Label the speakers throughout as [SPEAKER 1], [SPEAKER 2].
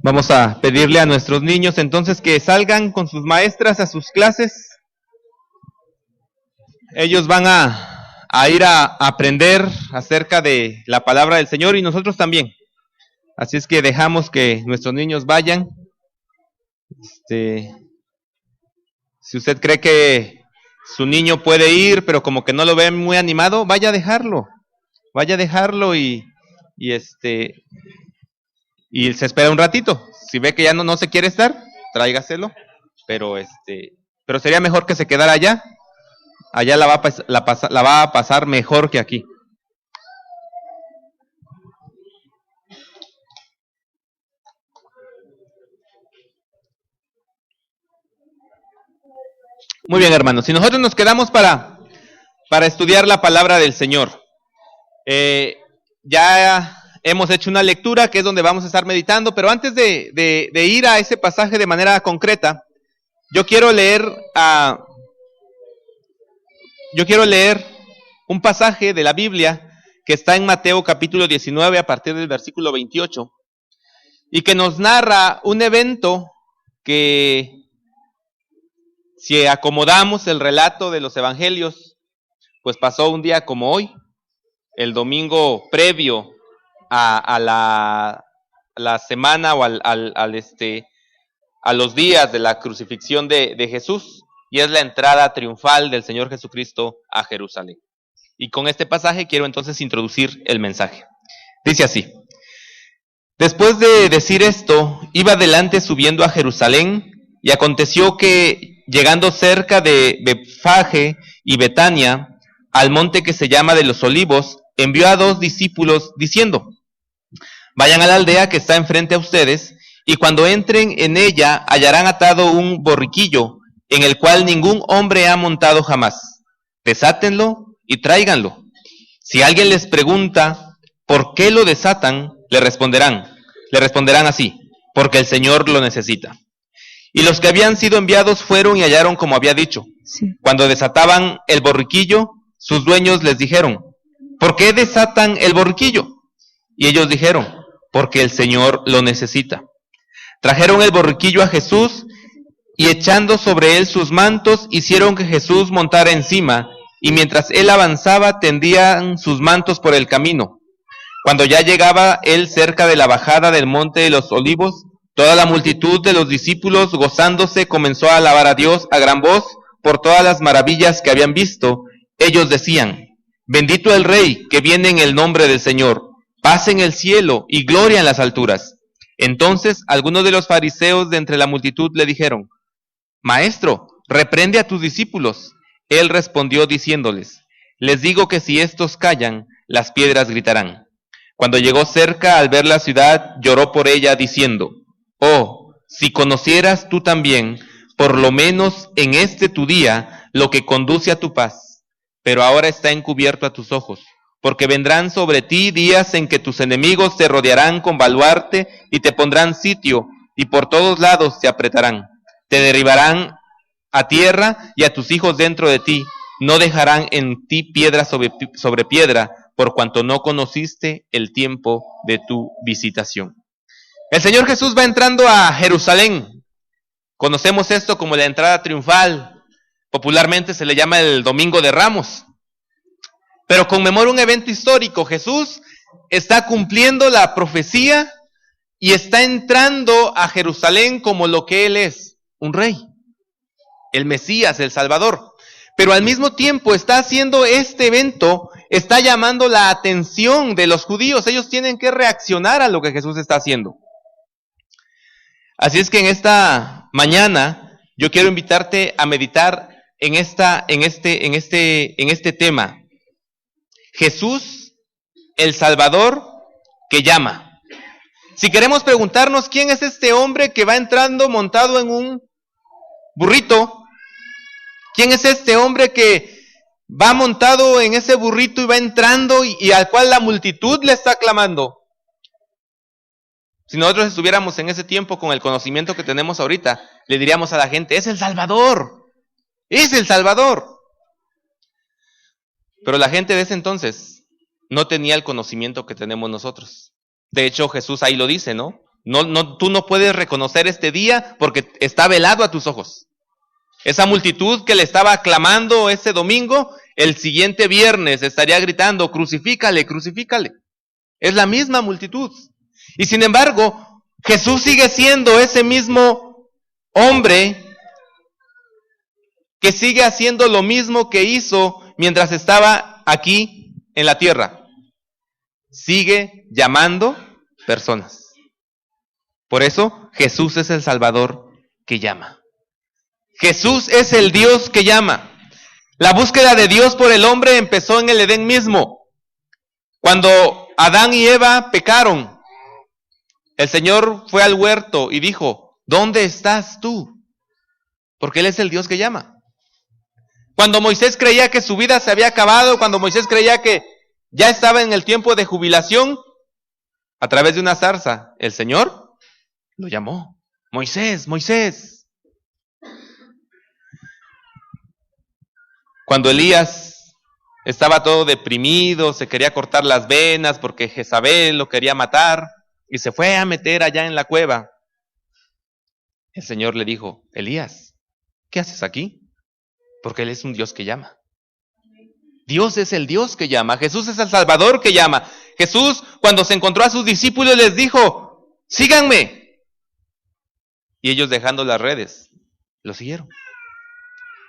[SPEAKER 1] Vamos a pedirle a nuestros niños entonces que salgan con sus maestras a sus clases. Ellos van a ir a aprender acerca de la palabra del Señor y nosotros también. Así es que dejamos que nuestros niños vayan. Si usted cree que su niño puede ir, pero como que no lo ve muy animado, vaya a dejarlo. Vaya a dejarlo y se espera un ratito. Si ve que ya no se quiere estar, tráigaselo. Pero sería mejor que se quedara allá. Allá la va a pasar mejor que aquí. Muy bien, hermanos. Si nosotros nos quedamos para estudiar la palabra del Señor, ya hemos hecho una lectura que es donde vamos a estar meditando, pero antes de ir a ese pasaje de manera concreta, yo quiero leer un pasaje de la Biblia que está en Mateo capítulo 19 a partir del versículo 28 y que nos narra un evento que, si acomodamos el relato de los evangelios, pues pasó un día como hoy, el domingo previo a la semana o a los días de la crucifixión de Jesús, y es la entrada triunfal del Señor Jesucristo a Jerusalén. Y con este pasaje quiero entonces introducir el mensaje. Dice así: después de decir esto, iba adelante subiendo a Jerusalén, y aconteció que, llegando cerca de Betfage y Betania, al monte que se llama de los Olivos, envió a 2 discípulos diciendo: vayan a la aldea que está enfrente a ustedes, y cuando entren en ella hallarán atado un borriquillo, en el cual ningún hombre ha montado jamás. Desátenlo y tráiganlo. Si alguien les pregunta por qué lo desatan, le responderán así: porque el Señor lo necesita. Y los que habían sido enviados fueron y hallaron como había dicho. Sí. Cuando desataban el borriquillo, sus dueños les dijeron: ¿por qué desatan el borriquillo? Y ellos dijeron: porque el Señor lo necesita. Trajeron el borriquillo a Jesús, y echando sobre él sus mantos, hicieron que Jesús montara encima, y mientras él avanzaba tendían sus mantos por el camino. Cuando ya llegaba él cerca de la bajada del monte de los Olivos, toda la multitud de los discípulos, gozándose, comenzó a alabar a Dios a gran voz por todas las maravillas que habían visto. Ellos decían: bendito el Rey que viene en el nombre del Señor, paz en el cielo y gloria en las alturas. Entonces algunos de los fariseos de entre la multitud le dijeron: Maestro, reprende a tus discípulos. Él respondió diciéndoles: les digo que si estos callan, las piedras gritarán. Cuando llegó cerca, al ver la ciudad, lloró por ella diciendo: oh, si conocieras tú también, por lo menos en este tu día, lo que conduce a tu paz. Pero ahora está encubierto a tus ojos, porque vendrán sobre ti días en que tus enemigos te rodearán con baluarte y te pondrán sitio, y por todos lados te apretarán. Te derribarán a tierra y a tus hijos dentro de ti. No dejarán en ti piedra sobre piedra, por cuanto no conociste el tiempo de tu visitación. El Señor Jesús va entrando a Jerusalén. Conocemos esto como la entrada triunfal. Popularmente se le llama el Domingo de Ramos. Pero conmemora un evento histórico. Jesús está cumpliendo la profecía y está entrando a Jerusalén como lo que Él es: un rey, el Mesías, el Salvador. Pero al mismo tiempo está haciendo este evento, está llamando la atención de los judíos. Ellos tienen que reaccionar a lo que Jesús está haciendo. Así es que en esta mañana yo quiero invitarte a meditar en este tema. Jesús, el Salvador que llama. Si queremos preguntarnos quién es este hombre que va entrando montado en un burrito, quién es este hombre que va montado en ese burrito y va entrando y al cual la multitud le está clamando. Si nosotros estuviéramos en ese tiempo con el conocimiento que tenemos ahorita, le diríamos a la gente: es el Salvador, es el Salvador. Pero la gente de ese entonces no tenía el conocimiento que tenemos nosotros. De hecho, Jesús ahí lo dice, ¿no? Tú no puedes reconocer este día porque está velado a tus ojos. Esa multitud que le estaba aclamando ese domingo, el siguiente viernes estaría gritando, crucifícale, crucifícale. Es la misma multitud. Y sin embargo, Jesús sigue siendo ese mismo hombre que sigue haciendo lo mismo que hizo mientras estaba aquí en la tierra. Sigue llamando personas. Por eso, Jesús es el Salvador que llama. Jesús es el Dios que llama. La búsqueda de Dios por el hombre empezó en el Edén mismo. Cuando Adán y Eva pecaron, el Señor fue al huerto y dijo, ¿dónde estás tú? Porque Él es el Dios que llama. Cuando Moisés creía que su vida se había acabado, cuando Moisés creía que ya estaba en el tiempo de jubilación, a través de una zarza, el Señor lo llamó. Moisés, Moisés. Cuando Elías estaba todo deprimido, se quería cortar las venas porque Jezabel lo quería matar y se fue a meter allá en la cueva, el Señor le dijo, Elías, ¿qué haces aquí? Porque Él es un Dios que llama. Dios es el Dios que llama. Jesús es el Salvador que llama. Jesús, cuando se encontró a sus discípulos, les dijo, síganme. Y ellos, dejando las redes, lo siguieron.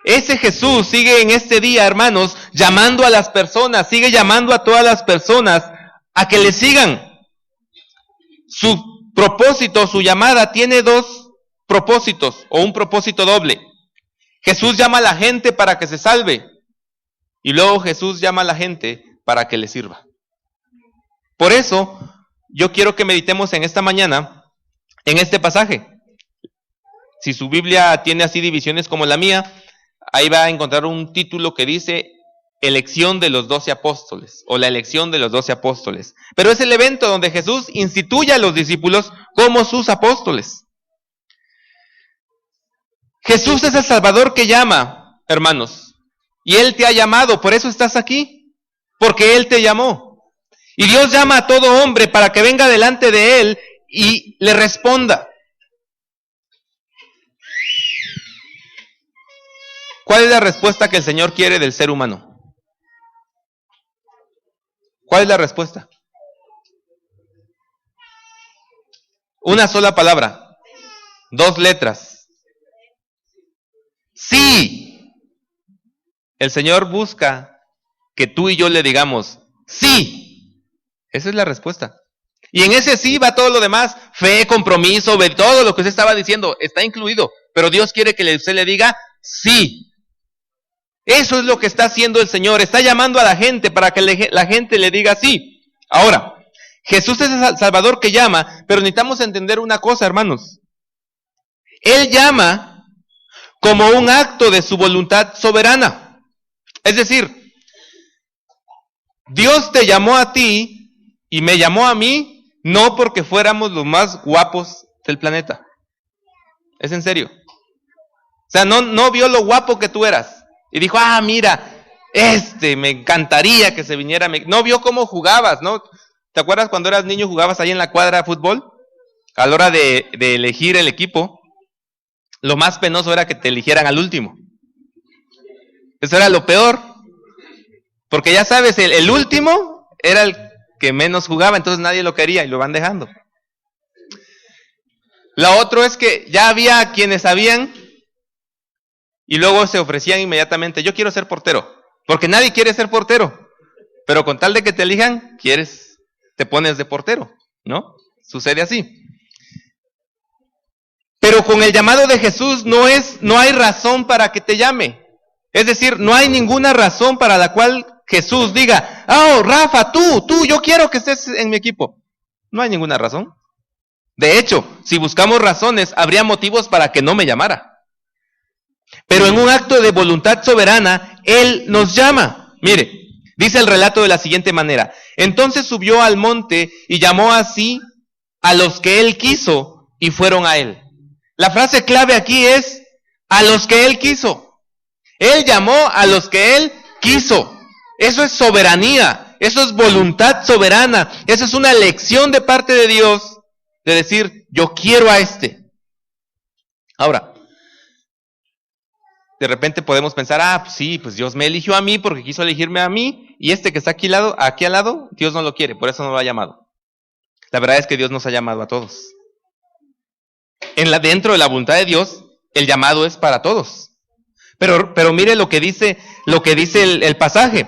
[SPEAKER 1] Ese Jesús sigue en este día, hermanos, llamando a las personas, sigue llamando a todas las personas a que le sigan. Su propósito, su llamada, tiene dos propósitos, o un propósito doble. Jesús llama a la gente para que se salve, y luego Jesús llama a la gente para que le sirva. Por eso, yo quiero que meditemos en esta mañana, en este pasaje. Si su Biblia tiene así divisiones como la mía, ahí va a encontrar un título que dice elección de los 12 apóstoles, o la elección de los 12 apóstoles. Pero es el evento donde Jesús instituye a los discípulos como sus apóstoles. Jesús es el Salvador que llama, hermanos, y Él te ha llamado, por eso estás aquí, porque Él te llamó. Y Dios llama a todo hombre para que venga delante de Él y le responda. ¿Cuál es la respuesta que el Señor quiere del ser humano? ¿Cuál es la respuesta? Una sola palabra, 2 letras. Sí. El Señor busca que tú y yo le digamos, sí. Esa es la respuesta. Y en ese sí va todo lo demás, fe, compromiso, todo lo que usted estaba diciendo, está incluido. Pero Dios quiere que usted le diga, sí. Eso es lo que está haciendo el Señor, está llamando a la gente para que la gente le diga sí. Ahora, Jesús es el Salvador que llama, pero necesitamos entender una cosa, hermanos. Él llama como un acto de su voluntad soberana. Es decir, Dios te llamó a ti y me llamó a mí, no porque fuéramos los más guapos del planeta. Es en serio. O sea, no vio lo guapo que tú eras. Y dijo, mira, me encantaría que se viniera. No vio cómo jugabas, ¿no? ¿Te acuerdas cuando eras niño jugabas ahí en la cuadra de fútbol? A la hora de elegir el equipo, lo más penoso era que te eligieran al último. Eso era lo peor. Porque ya sabes, el último era el que menos jugaba, entonces nadie lo quería y lo van dejando. Lo otro es que ya había quienes sabían y luego se ofrecían inmediatamente, yo quiero ser portero, porque nadie quiere ser portero, pero con tal de que te elijan, te pones de portero, ¿no? Sucede así. Pero con el llamado de Jesús no hay razón para que te llame. Es decir, no hay ninguna razón para la cual Jesús diga, Rafa, tú, yo quiero que estés en mi equipo. No hay ninguna razón. De hecho, si buscamos razones, habría motivos para que no me llamara. Pero en un acto de voluntad soberana, Él nos llama. Mire, dice el relato de la siguiente manera. Entonces subió al monte y llamó así a los que Él quiso y fueron a Él. La frase clave aquí es, a los que Él quiso. Él llamó a los que Él quiso. Eso es soberanía, eso es voluntad soberana. Eso es una elección de parte de Dios, de decir, Yo quiero a este. Ahora, de repente podemos pensar, pues sí, pues Dios me eligió a mí porque quiso elegirme a mí, y este que está aquí al lado, Dios no lo quiere, por eso no lo ha llamado. La verdad es que Dios nos ha llamado a todos. Dentro de la voluntad de Dios, el llamado es para todos. Pero mire lo que dice el pasaje.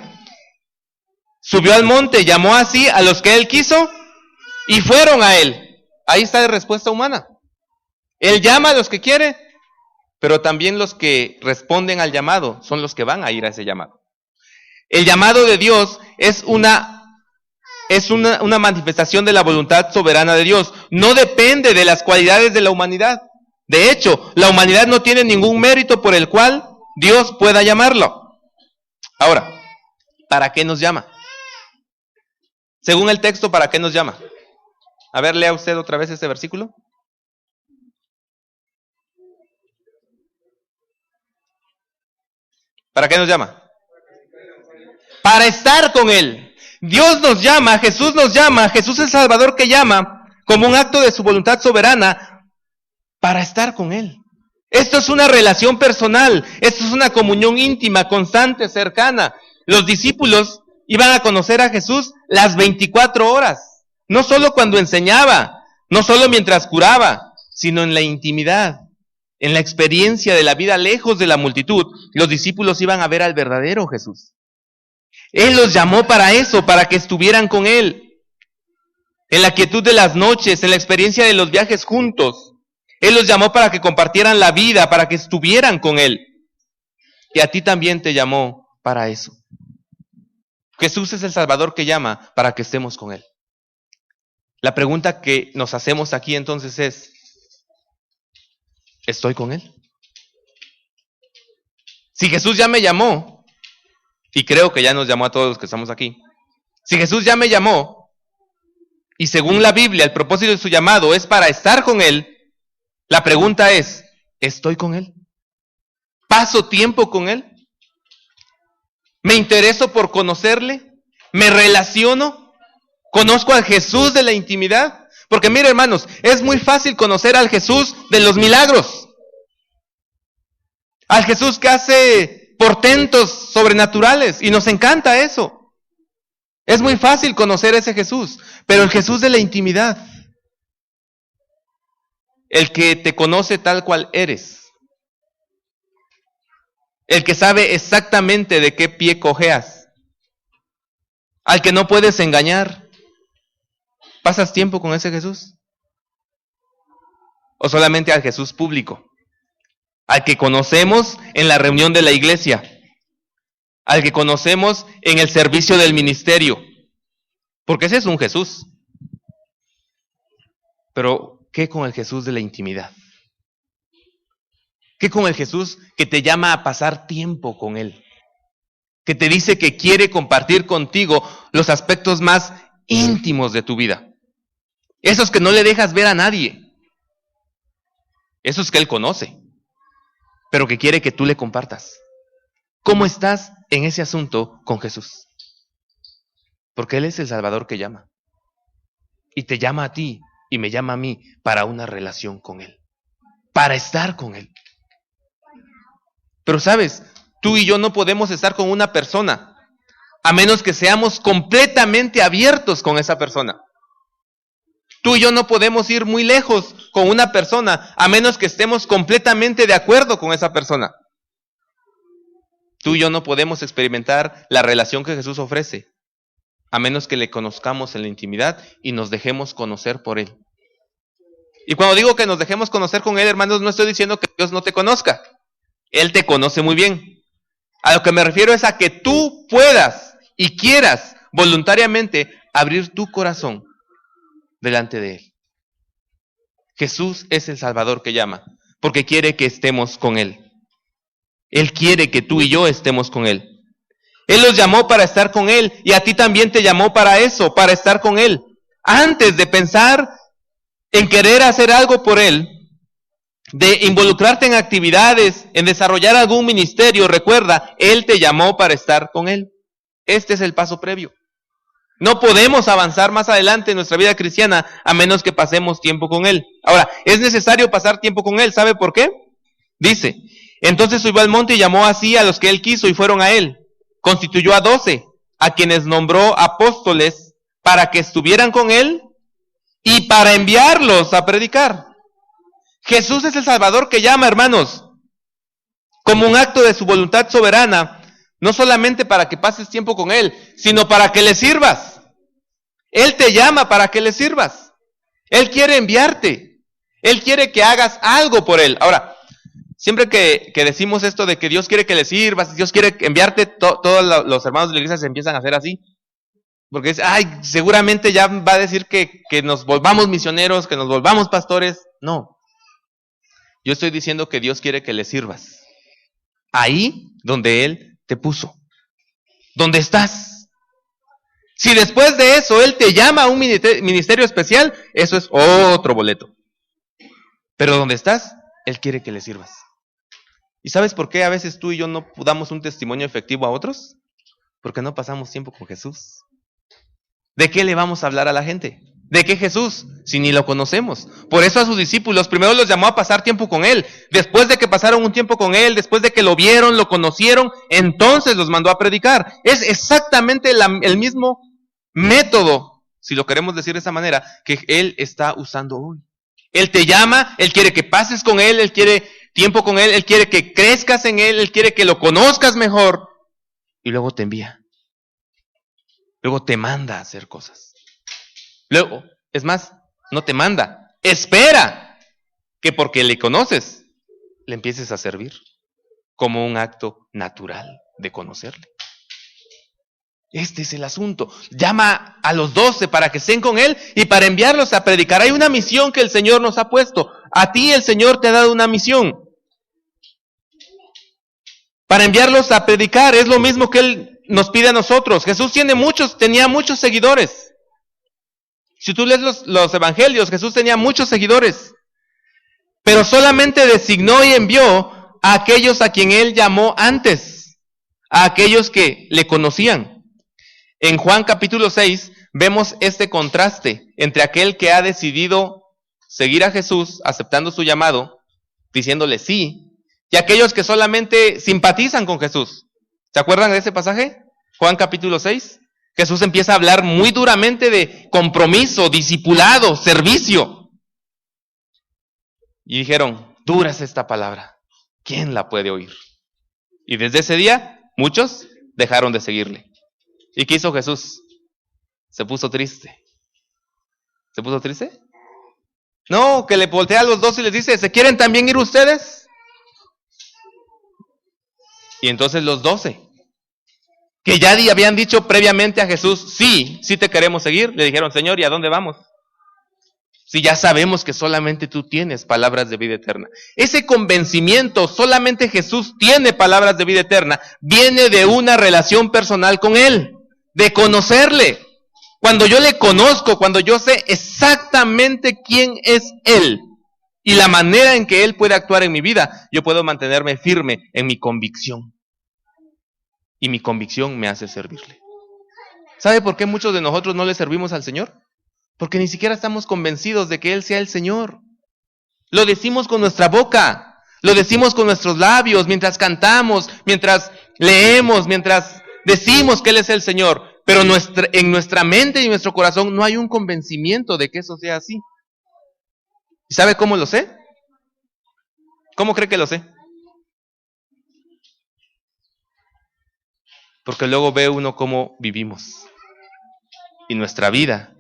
[SPEAKER 1] Subió al monte, llamó así a los que él quiso y fueron a él. Ahí está la respuesta humana. Él llama a los que quiere, pero también los que responden al llamado son los que van a ir a ese llamado. El llamado de Dios es una manifestación de la voluntad soberana de Dios. No depende de las cualidades de la humanidad. De hecho, la humanidad no tiene ningún mérito por el cual Dios pueda llamarlo. Ahora, ¿para qué nos llama? Según el texto, ¿para qué nos llama? A ver, lea usted otra vez este versículo. ¿Para qué nos llama? Para estar con Él. Dios nos llama, Jesús es el Salvador que llama como un acto de su voluntad soberana para estar con Él. Esto es una relación personal, esto es una comunión íntima, constante, cercana. Los discípulos iban a conocer a Jesús las 24 horas, no solo cuando enseñaba, no solo mientras curaba, sino en la intimidad, en la experiencia de la vida lejos de la multitud. Los discípulos iban a ver al verdadero Jesús. Él los llamó para eso, para que estuvieran con Él. En la quietud de las noches, en la experiencia de los viajes juntos. Él los llamó para que compartieran la vida, para que estuvieran con Él. Y a ti también te llamó para eso. Jesús es el Salvador que llama para que estemos con Él. La pregunta que nos hacemos aquí entonces es, ¿estoy con Él? Si Jesús ya me llamó, y creo que ya nos llamó a todos los que estamos aquí, si Jesús ya me llamó, y según la Biblia el propósito de su llamado es para estar con Él, la pregunta es, ¿estoy con Él? ¿Paso tiempo con Él? ¿Me intereso por conocerle? ¿Me relaciono? ¿Conozco al Jesús de la intimidad? Porque mire, hermanos, es muy fácil conocer al Jesús de los milagros. Al Jesús que hace portentos sobrenaturales, y nos encanta eso. Es muy fácil conocer a ese Jesús, pero el Jesús de la intimidad, el que te conoce tal cual eres, el que sabe exactamente de qué pie cojeas, al que no puedes engañar, ¿pasas tiempo con ese Jesús? ¿O solamente al Jesús público? Al que conocemos en la reunión de la iglesia, al que conocemos en el servicio del ministerio, porque ese es un Jesús. Pero, ¿qué con el Jesús de la intimidad? ¿Qué con el Jesús que te llama a pasar tiempo con Él? Que te dice que quiere compartir contigo los aspectos más íntimos de tu vida. Esos que no le dejas ver a nadie. Esos que Él conoce, pero que quiere que tú le compartas. ¿Cómo estás en ese asunto con Jesús? Porque Él es el Salvador que llama. Y te llama a ti y me llama a mí para una relación con Él. Para estar con Él. Pero sabes, tú y yo no podemos estar con una persona a menos que seamos completamente abiertos con esa persona. Tú y yo no podemos ir muy lejos con una persona a menos que estemos completamente de acuerdo con esa persona. Tú y yo no podemos experimentar la relación que Jesús ofrece a menos que le conozcamos en la intimidad y nos dejemos conocer por Él. Y cuando digo que nos dejemos conocer con Él, hermanos, no estoy diciendo que Dios no te conozca. Él te conoce muy bien. A lo que me refiero es a que tú puedas y quieras voluntariamente abrir tu corazón delante de Él. Jesús es el Salvador que llama, porque quiere que estemos con Él. Él quiere que tú y yo estemos con Él. Él los llamó para estar con Él, y a ti también te llamó para eso, para estar con Él. Antes de pensar en querer hacer algo por Él, de involucrarte en actividades, en desarrollar algún ministerio, recuerda, Él te llamó para estar con Él. Este es el paso previo. No podemos avanzar más adelante en nuestra vida cristiana a menos que pasemos tiempo con Él. Ahora, es necesario pasar tiempo con Él. ¿Sabe por qué? Dice, entonces subió al monte y llamó así a los que Él quiso y fueron a Él. Constituyó a 12, a quienes nombró apóstoles para que estuvieran con Él y para enviarlos a predicar. Jesús es el Salvador que llama, hermanos, como un acto de su voluntad soberana. No solamente para que pases tiempo con Él, sino para que le sirvas. Él te llama para que le sirvas. Él quiere enviarte. Él quiere que hagas algo por Él. Ahora, siempre que decimos esto de que Dios quiere que le sirvas, Dios quiere enviarte, todos los hermanos de la iglesia se empiezan a hacer así. Porque es, seguramente ya va a decir que nos volvamos misioneros, que nos volvamos pastores. No. Yo estoy diciendo que Dios quiere que le sirvas. Ahí donde Él te puso. ¿Dónde estás? Si después de eso Él te llama a un ministerio especial, eso es otro boleto. Pero ¿dónde estás? Él quiere que le sirvas. ¿Y sabes por qué a veces tú y yo no damos un testimonio efectivo a otros? Porque no pasamos tiempo con Jesús. ¿De qué le vamos a hablar a la gente? ¿De qué Jesús? Si ni lo conocemos. Por eso a sus discípulos primero los llamó a pasar tiempo con Él. Después de que pasaron un tiempo con Él, después de que lo vieron, lo conocieron, entonces los mandó a predicar. Es exactamente el mismo método, si lo queremos decir de esa manera, que Él está usando hoy. Él te llama, Él quiere que pases con Él, Él quiere tiempo con Él, Él quiere que crezcas en Él quiere que lo conozcas mejor. Y luego te envía. Luego te manda a hacer cosas. Luego, es más, no te manda, espera que porque le conoces, le empieces a servir como un acto natural de conocerle. Este es el asunto. Llama a los 12 para que estén con Él y para enviarlos a predicar. Hay una misión que el Señor nos ha puesto. A ti el Señor te ha dado una misión. Para enviarlos a predicar es lo mismo que Él nos pide a nosotros. Jesús tenía muchos seguidores. Si tú lees los evangelios, Jesús tenía muchos seguidores, pero solamente designó y envió a aquellos a quien Él llamó antes, a aquellos que le conocían. En Juan capítulo 6 vemos este contraste entre aquel que ha decidido seguir a Jesús, aceptando su llamado, diciéndole sí, y aquellos que solamente simpatizan con Jesús. ¿Se acuerdan de ese pasaje? Juan capítulo 6. Jesús empieza a hablar muy duramente de compromiso, discipulado, servicio. Y dijeron, dura es esta palabra, ¿quién la puede oír? Y desde ese día, muchos dejaron de seguirle. ¿Y qué hizo Jesús? Se puso triste. ¿Se puso triste? No, que le voltea a los 12 y les dice, ¿se quieren también ir ustedes? Y entonces los 12, que ya habían dicho previamente a Jesús, sí te queremos seguir, le dijeron, Señor, ¿y a dónde vamos? Si ya sabemos que solamente tú tienes palabras de vida eterna. Ese convencimiento, solamente Jesús tiene palabras de vida eterna, viene de una relación personal con Él, de conocerle. Cuando yo le conozco, cuando yo sé exactamente quién es Él y la manera en que Él puede actuar en mi vida, yo puedo mantenerme firme en mi convicción. Y mi convicción me hace servirle. ¿Sabe por qué muchos de nosotros no le servimos al Señor? Porque ni siquiera estamos convencidos de que Él sea el Señor. Lo decimos con nuestra boca, lo decimos con nuestros labios, mientras cantamos, mientras leemos, mientras decimos que Él es el Señor. Pero en nuestra mente y en nuestro corazón no hay un convencimiento de que eso sea así. ¿Y sabe cómo lo sé? ¿Cómo cree que lo sé? Porque luego ve uno cómo vivimos. Y nuestra vida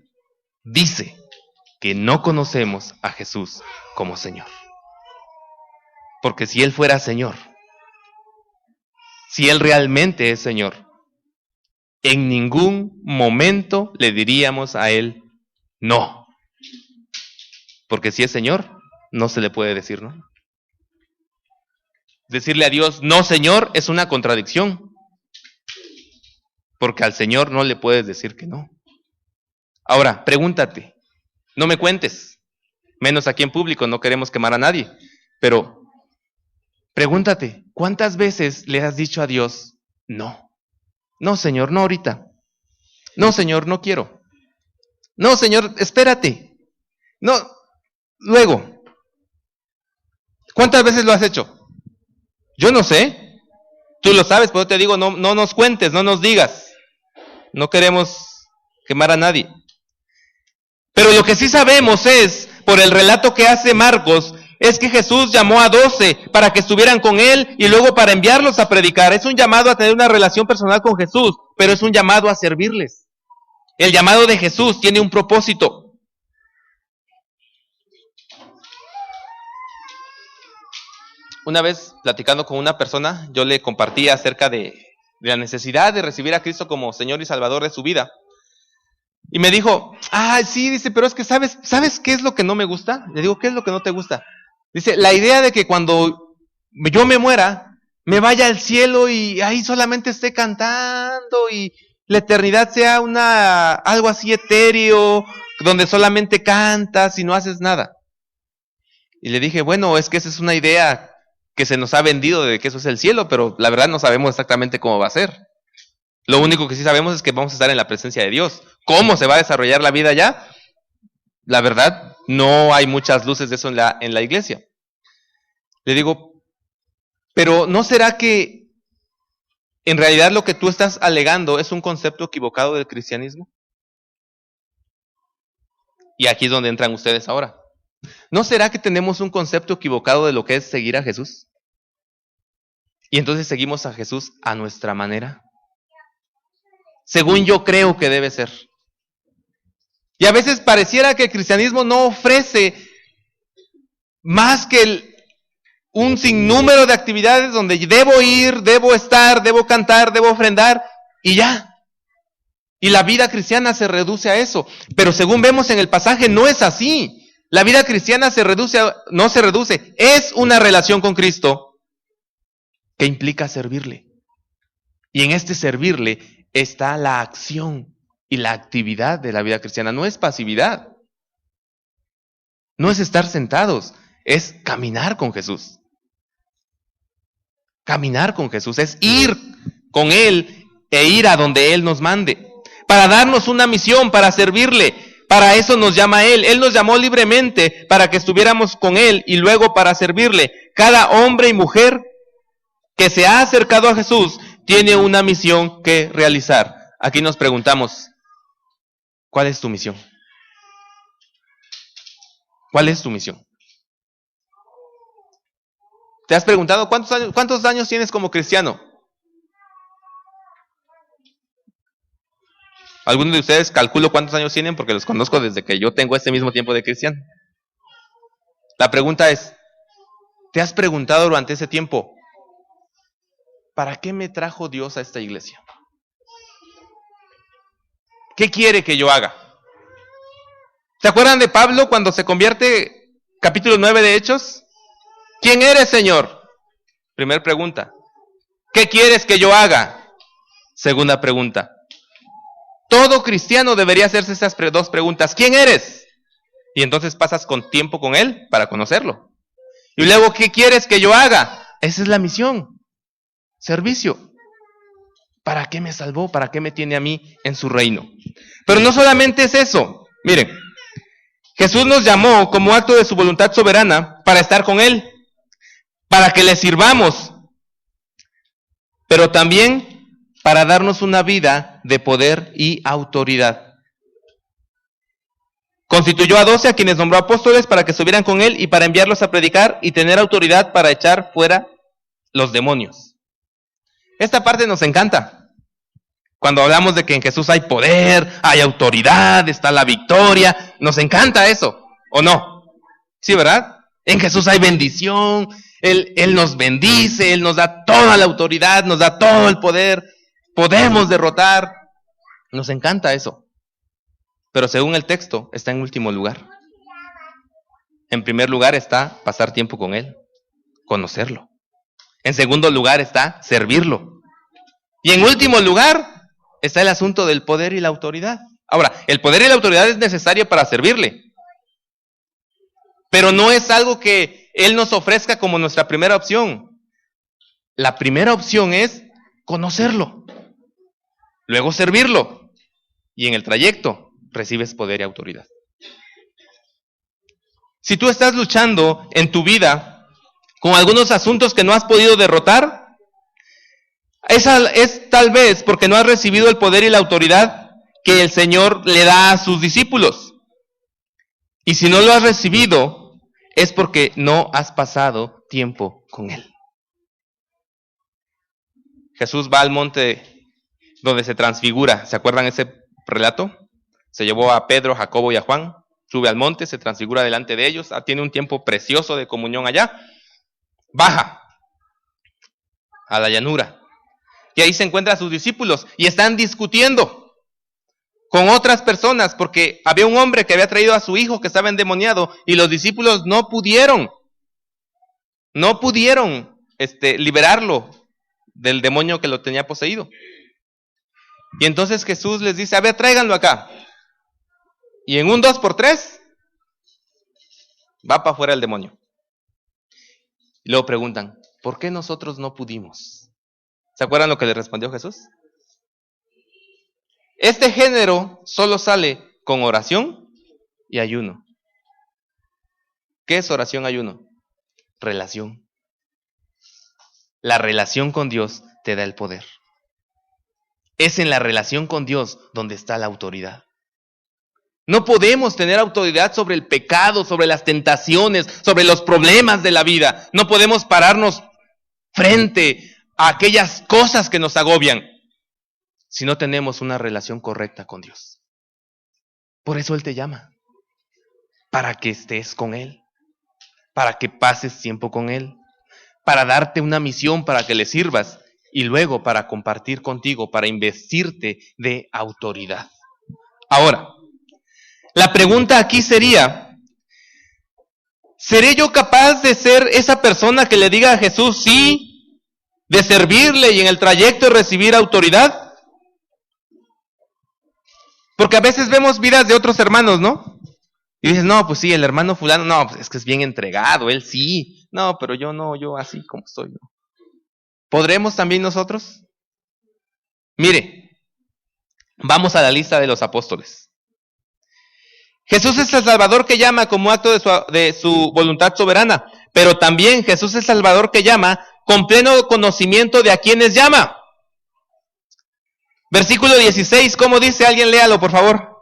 [SPEAKER 1] dice que no conocemos a Jesús como Señor. Porque si Él fuera Señor, si Él realmente es Señor, en ningún momento le diríamos a Él no. Porque si es Señor, no se le puede decir no. Decirle a Dios no, Señor, es una contradicción. Porque al Señor no le puedes decir que no. Ahora, pregúntate, no me cuentes, menos aquí en público, no queremos quemar a nadie, pero pregúntate, ¿cuántas veces le has dicho a Dios no? No, Señor, no ahorita. No, Señor, no quiero. No, Señor, espérate. No, luego. ¿Cuántas veces lo has hecho? Yo no sé. Tú lo sabes, pero te digo, no nos cuentes, no nos digas. No queremos quemar a nadie. Pero lo que sí sabemos es, por el relato que hace Marcos, es que Jesús llamó a 12 para que estuvieran con Él y luego para enviarlos a predicar. Es un llamado a tener una relación personal con Jesús, pero es un llamado a servirles. El llamado de Jesús tiene un propósito. Una vez, platicando con una persona, yo le compartía acerca de la necesidad de recibir a Cristo como Señor y Salvador de su vida. Y me dijo, sí, dice, pero es que ¿sabes qué es lo que no me gusta? Le digo, ¿qué es lo que no te gusta? Dice, la idea de que cuando yo me muera, me vaya al cielo y ahí solamente esté cantando y la eternidad sea algo así etéreo, donde solamente cantas y no haces nada. Y le dije, bueno, es que esa es una idea que se nos ha vendido de que eso es el cielo, pero la verdad no sabemos exactamente cómo va a ser. Lo único que sí sabemos es que vamos a estar en la presencia de Dios. ¿Cómo se va a desarrollar la vida allá? La verdad, no hay muchas luces de eso en la iglesia. Le digo, pero ¿no será que en realidad lo que tú estás alegando es un concepto equivocado del cristianismo? Y aquí es donde entran ustedes ahora. ¿No será que tenemos un concepto equivocado de lo que es seguir a Jesús? Y entonces seguimos a Jesús a nuestra manera, según yo creo que debe ser. Y a veces pareciera que el cristianismo no ofrece más que un sinnúmero de actividades donde debo ir, debo estar, debo cantar, debo ofrendar y ya. Y la vida cristiana se reduce a eso. Pero según vemos en el pasaje, no es así. La vida cristiana no se reduce. Es una relación con Cristo que implica servirle. Y en este servirle está la acción y la actividad de la vida cristiana. No es pasividad. No es estar sentados. Es caminar con Jesús. Caminar con Jesús es ir con Él e ir a donde Él nos mande. Para darnos una misión, para servirle. Para eso nos llama Él. Él nos llamó libremente para que estuviéramos con Él y luego para servirle. Cada hombre y mujer que se ha acercado a Jesús tiene una misión que realizar. Aquí nos preguntamos, ¿cuál es tu misión? ¿Cuál es tu misión? ¿Te has preguntado cuántos años tienes como cristiano? Algunos de ustedes calculo cuántos años tienen porque los conozco desde que yo tengo este mismo tiempo de cristiano. La pregunta es, ¿te has preguntado durante ese tiempo, ¿para qué me trajo Dios a esta iglesia? ¿Qué quiere que yo haga? ¿Se acuerdan de Pablo cuando se convierte, capítulo 9 de Hechos? ¿Quién eres, Señor? Primera pregunta. ¿Qué quieres que yo haga? Segunda pregunta. Todo cristiano debería hacerse esas dos preguntas. ¿Quién eres? Y entonces pasas con tiempo con Él para conocerlo. Y luego, ¿qué quieres que yo haga? Esa es la misión. Servicio. ¿Para qué me salvó? ¿Para qué me tiene a mí en su reino? Pero no solamente es eso. Miren, Jesús nos llamó como acto de su voluntad soberana para estar con Él, para que le sirvamos, pero también para darnos una vida de poder y autoridad. Constituyó a 12 a quienes nombró apóstoles para que estuvieran con Él y para enviarlos a predicar y tener autoridad para echar fuera los demonios. Esta parte nos encanta. Cuando hablamos de que en Jesús hay poder, hay autoridad, está la victoria, nos encanta eso, ¿o no? Sí, ¿verdad? En Jesús hay bendición, Él nos bendice, Él nos da toda la autoridad, nos da todo el poder, podemos derrotar, nos encanta eso. Pero según el texto, está en último lugar. En primer lugar está pasar tiempo con Él, conocerlo. En segundo lugar está servirlo. Y en último lugar está el asunto del poder y la autoridad. Ahora, el poder y la autoridad es necesario para servirle. Pero no es algo que Él nos ofrezca como nuestra primera opción. La primera opción es conocerlo. Luego servirlo. y en el trayecto recibes poder y autoridad. Si tú estás luchando en tu vida con algunos asuntos que no has podido derrotar, es tal vez porque no has recibido el poder y la autoridad que el Señor le da a sus discípulos. Y si no lo has recibido, es porque no has pasado tiempo con Él. Jesús va al monte donde se transfigura. ¿Se acuerdan ese relato? Se llevó a Pedro, Jacobo y a Juan. Sube al monte, se transfigura delante de ellos. Tiene un tiempo precioso de comunión allá. Baja a la llanura. Y ahí se encuentra a sus discípulos y están discutiendo con otras personas porque había un hombre que había traído a su hijo que estaba endemoniado y los discípulos no pudieron liberarlo del demonio que lo tenía poseído. Y entonces Jesús les dice, a ver, tráiganlo acá. Y en un 2x3 va para afuera el demonio. Y luego preguntan, ¿por qué nosotros no pudimos? ¿Se acuerdan lo que le respondió Jesús? Este género solo sale con oración y ayuno. ¿Qué es oración, ayuno? Relación. La relación con Dios te da el poder. Es en la relación con Dios donde está la autoridad. No podemos tener autoridad sobre el pecado, sobre las tentaciones, sobre los problemas de la vida. No podemos pararnos frente a aquellas cosas que nos agobian si no tenemos una relación correcta con Dios. Por eso Él te llama, para que estés con Él, para que pases tiempo con Él, para darte una misión para que le sirvas y luego para compartir contigo, para investirte de autoridad. Ahora, la pregunta aquí sería, ¿seré yo capaz de ser esa persona que le diga a Jesús sí, de servirle y en el trayecto recibir autoridad? Porque a veces vemos vidas de otros hermanos, ¿no? Y dices, no, pues sí, el hermano fulano, no, pues es que es bien entregado, él sí. No, pero yo no, yo así como estoy, ¿no? ¿Podremos también nosotros? Mire, vamos a la lista de los apóstoles. Jesús es el Salvador que llama como acto de su voluntad soberana, pero también Jesús es el Salvador que llama con pleno conocimiento de a quienes llama. Versículo 16, ¿cómo dice? Alguien léalo, por favor.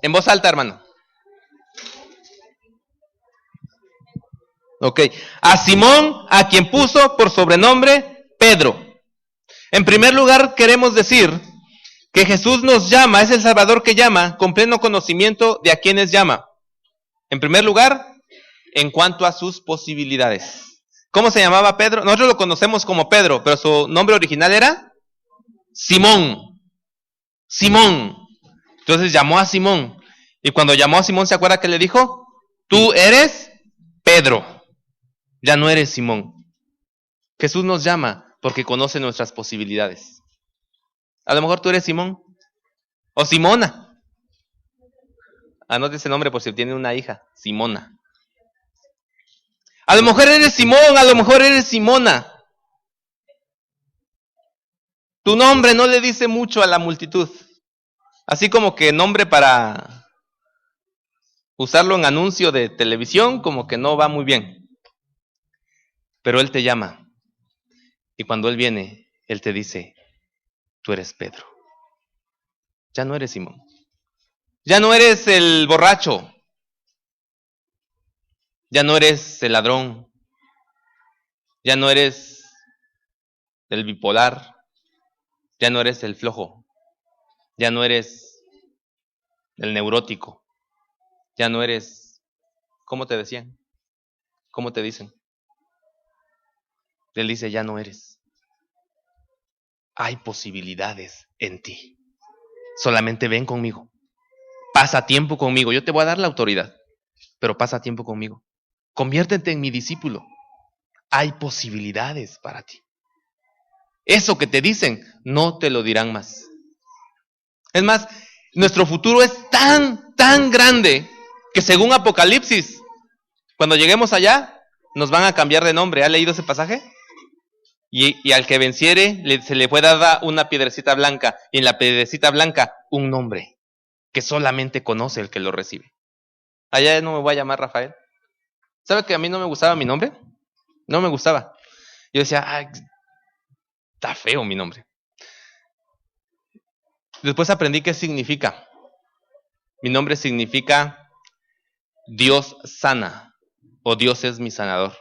[SPEAKER 1] En voz alta, hermano. Ok. A Simón, a quien puso por sobrenombre Pedro. En primer lugar, queremos decir que Jesús nos llama, es el Salvador que llama con pleno conocimiento de a quienes llama. En primer lugar, en cuanto a sus posibilidades. ¿Cómo se llamaba Pedro? Nosotros lo conocemos como Pedro, pero su nombre original era Simón. Simón. Entonces llamó a Simón. Y cuando llamó a Simón, ¿se acuerda que le dijo? Tú eres Pedro. Ya no eres Simón. Jesús nos llama porque conoce nuestras posibilidades. A lo mejor tú eres Simón. O Simona. Anote ese nombre por si tiene una hija. Simona. A lo mejor eres Simón, a lo mejor eres Simona. Tu nombre no le dice mucho a la multitud. Así como que nombre para usarlo en anuncio de televisión, como que no va muy bien. Pero Él te llama. Y cuando Él viene, Él te dice, tú eres Pedro. Ya no eres Simón. Ya no eres el borracho. Ya no eres el ladrón. Ya no eres el bipolar. Ya no eres el flojo. Ya no eres el neurótico. Ya no eres, ¿cómo te decían? ¿Cómo te dicen? Él dice, ya no eres. Hay posibilidades en ti. Solamente ven conmigo. Pasa tiempo conmigo. Yo te voy a dar la autoridad, pero pasa tiempo conmigo. Conviértete en mi discípulo. Hay posibilidades para ti. Eso que te dicen, no te lo dirán más. Es más, nuestro futuro es tan grande que según Apocalipsis, cuando lleguemos allá, nos van a cambiar de nombre. ¿Ha leído ese pasaje? Y al que venciere se le fue dada una piedrecita blanca, y en la piedrecita blanca un nombre que solamente conoce el que lo recibe. Allá no me voy a llamar Rafael. ¿Sabe que a mí no me gustaba mi nombre? No me gustaba. Yo decía, ay, está feo mi nombre. Después aprendí qué significa. Mi nombre significa Dios sana, o Dios es mi sanador.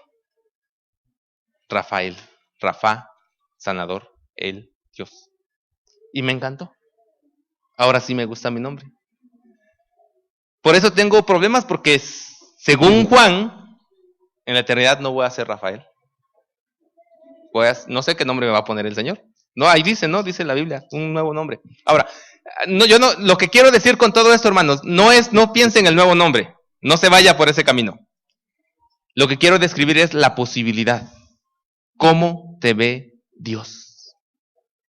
[SPEAKER 1] Rafael, Rafa, sanador, el Dios. Y me encantó. Ahora sí me gusta mi nombre. Por eso tengo problemas, porque según Juan, en la eternidad no voy a ser Rafael. No sé qué nombre me va a poner el Señor. No, ahí dice, ¿no? Dice la Biblia, un nuevo nombre. Ahora, lo que quiero decir con todo esto, hermanos, no piense en el nuevo nombre. No se vaya por ese camino. Lo que quiero describir es la posibilidad. ¿Cómo te ve Dios?